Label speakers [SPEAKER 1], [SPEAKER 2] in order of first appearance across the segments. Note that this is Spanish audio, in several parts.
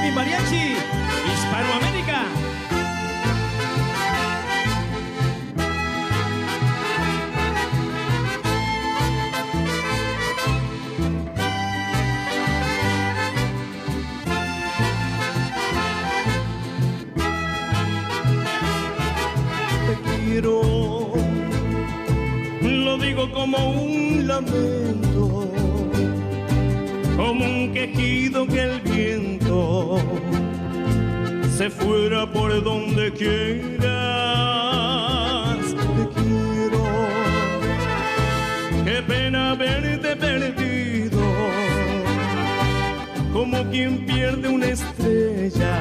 [SPEAKER 1] mi mariachi Hispanoamérica.
[SPEAKER 2] Lo digo como un lamento, como un quejido que el viento se fuera por donde quieras. Te quiero, qué pena haberte perdido, como quien pierde una estrella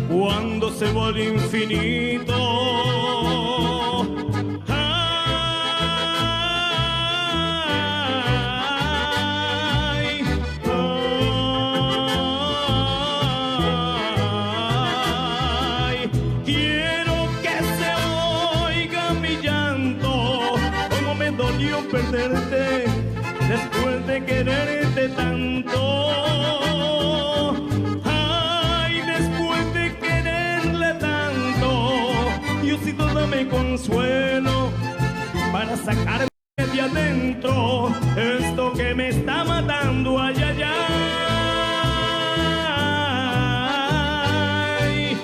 [SPEAKER 2] cuando se va al infinito. Ay, ay, quiero que se oiga mi llanto, como me dolió perderte después de quererte tanto. Dame consuelo para sacarme de adentro esto que me está matando. Ay, ay, ay, ay,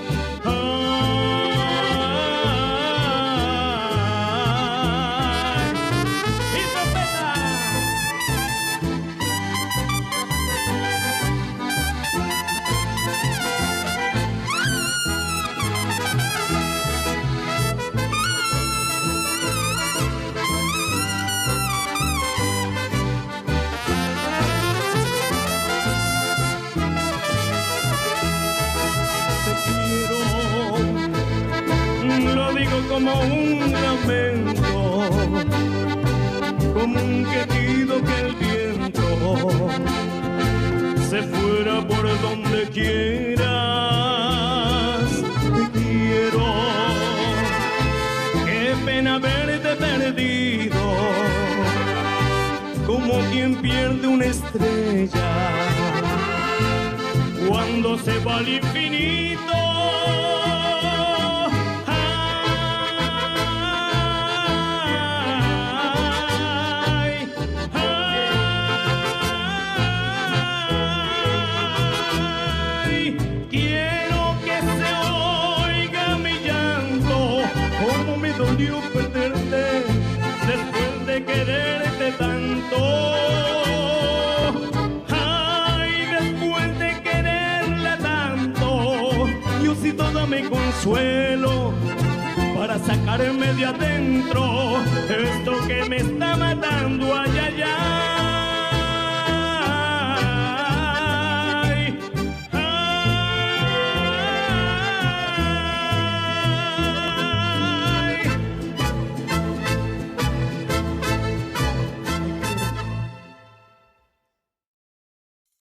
[SPEAKER 2] y trompeta. Lo digo como un lamento, como un quejido que el viento se fuera por donde quieras. Te quiero, qué pena haberte perdido, como quien pierde una estrella cuando se va al infinito. Dolió perderte después de quererte tanto. Ay, después de quererla tanto, Diosito dame consuelo para sacarme de adentro esto que me está matando.